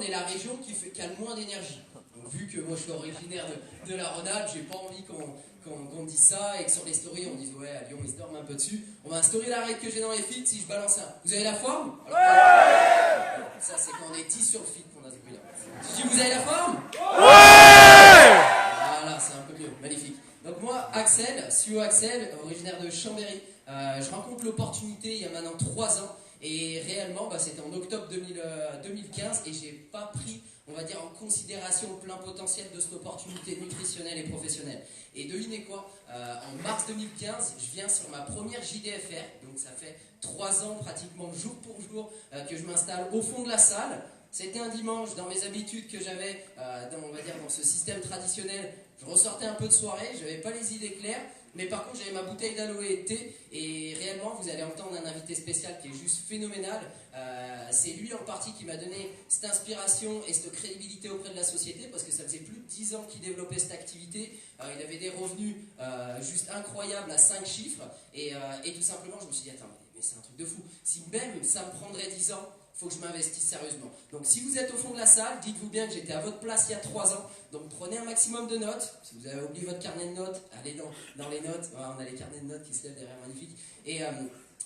est la région qui a le moins d'énergie. Donc, vu que moi je suis originaire de la Rhône-Alpes, j'ai pas envie qu'on dise ça et que sur les stories on dise ouais, à Lyon ils se dorment un peu dessus. On va instaurer la règle que j'ai dans les feeds si je balance un. Vous avez la forme? Alors, ça c'est quand on est 10 sur le feed qu'on a ce bruit-là. Si vous avez la forme? Voilà, c'est un peu mieux, magnifique. Donc moi, Axel, CEO Axel, originaire de Chambéry, je rencontre l'opportunité il y a maintenant 3 ans. Et réellement, c'était en octobre 2015 et j'ai pas pris, on va dire, en considération le plein potentiel de cette opportunité nutritionnelle et professionnelle. Et devinez quoi, en mars 2015, je viens sur ma première JDFR, donc ça fait 3 ans pratiquement jour pour jour que je m'installe au fond de la salle. C'était un dimanche, dans mes habitudes que j'avais, dans ce système traditionnel, je ressortais un peu de soirée, je n'avais pas les idées claires, mais par contre j'avais ma bouteille d'aloe et de thé, et réellement vous allez entendre un invité spécial qui est juste phénoménal. C'est lui en partie qui m'a donné cette inspiration et cette crédibilité auprès de la société, parce que ça faisait plus de 10 ans qu'il développait cette activité. Il avait des revenus juste incroyables à 5 chiffres, et tout simplement je me suis dit attends, mais c'est un truc de fou, si même ça me prendrait 10 ans, il faut que je m'investisse sérieusement. Donc si vous êtes au fond de la salle, dites-vous bien que j'étais à votre place il y a 3 ans. Donc prenez un maximum de notes. Si vous avez oublié votre carnet de notes, allez dans les notes. Ouais, on a les carnets de notes qui se lèvent derrière, magnifique. Et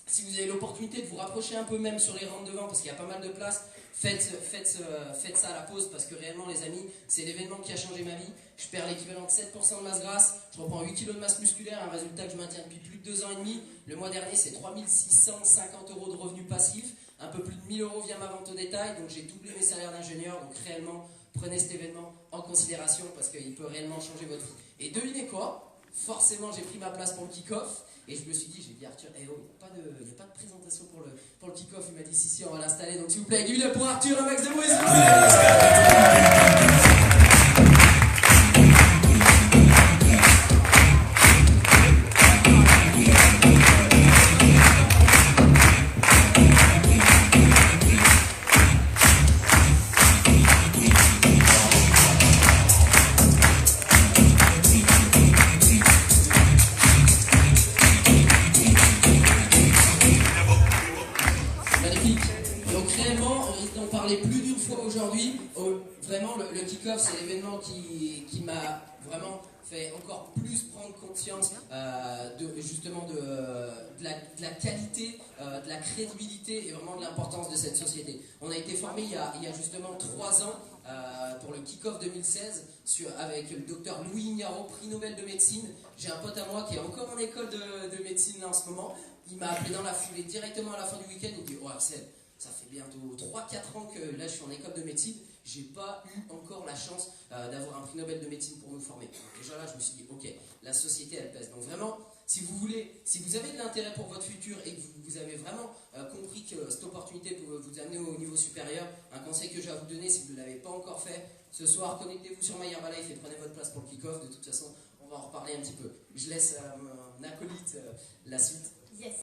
si vous avez l'opportunité de vous rapprocher un peu même sur les rangs devant, parce qu'il y a pas mal de place, faites ça à la pause, parce que réellement les amis, c'est l'événement qui a changé ma vie. Je perds l'équivalent de 7% de masse grasse, je reprends 8 kg de masse musculaire, un résultat que je maintiens depuis plus de 2 ans et demi. Le mois dernier, c'est 3 650 € de revenus passifs, un peu plus de 1 000 € via ma vente au détail, donc j'ai doublé mes salaires d'ingénieur. Donc réellement, prenez cet événement en considération parce qu'il peut réellement changer votre vie. Et devinez quoi? Forcément, j'ai pris ma place pour le kick-off. Et je me suis dit, j'ai dit Arthur, il n'y a pas de présentation pour le kick-off. Il m'a dit, si, on va l'installer. Donc s'il vous plaît, give it up pour Arthur, un max de bruit. Donc réellement, on risque d'en parler plus d'une fois aujourd'hui. Vraiment, le kick-off, c'est l'événement qui m'a vraiment fait encore plus prendre conscience de la qualité, de la crédibilité et vraiment de l'importance de cette société. On a été formé il y a justement 3 ans pour le kick-off 2016 avec le docteur Louis Ignarro, prix Nobel de médecine. J'ai un pote à moi qui est encore en école de médecine là, en ce moment. Il m'a appelé dans la foulée directement à la fin du week-end. Il me dit « Oh Axel, ça fait bientôt 3-4 ans que là je suis en école de médecine, j'ai pas eu encore la chance d'avoir un prix Nobel de médecine pour nous former. » Donc déjà là je me suis dit ok, la société elle pèse. Donc vraiment, si vous avez de l'intérêt pour votre futur et que vous avez vraiment compris que cette opportunité peut vous amener au niveau supérieur, un conseil que j'ai à vous donner si vous ne l'avez pas encore fait, ce soir connectez-vous sur My Herbalife et prenez votre place pour le kick-off. De toute façon on va en reparler un petit peu. Je laisse à mon acolyte la suite. Yes.